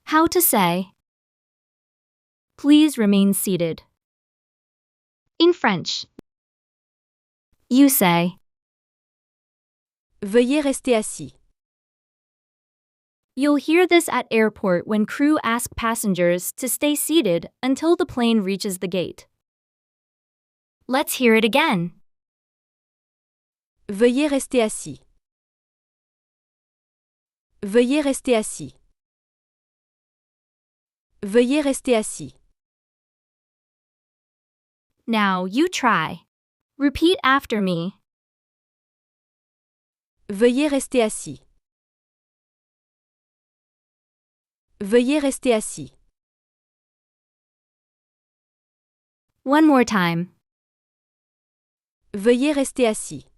How to say, please remain seated. In French, you say, Veuillez rester assis. you'll hear this at airport when crew ask passengers to stay seated until the plane reaches the gate. Let's hear it again. Veuillez rester assis. Veuillez rester assis. Veuillez rester assis. Now you try. Repeat after me. Veuillez rester assis. Veuillez rester assis. One more time. Veuillez rester assis.